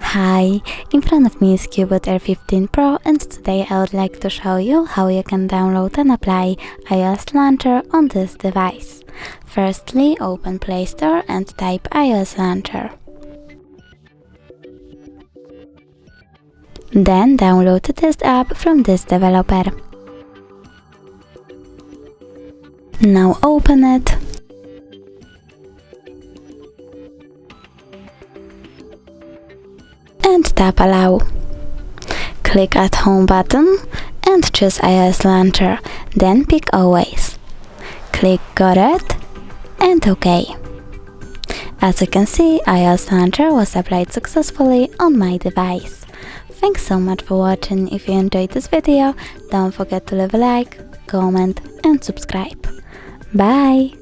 Hi, in front of me is CUBOT R15 Pro, and today I would like to show you how you can download and apply iOS Launcher on this device. Firstly, open Play Store and type iOS Launcher. Then download this app from this developer. Now open it. And tap Allow. Click at Home button and choose iOS Launcher, then pick Always. Click Got it and OK. As you can see, iOS Launcher was applied successfully on my device. Thanks so much for watching. If you enjoyed this video, don't forget to leave a like, comment and subscribe. Bye!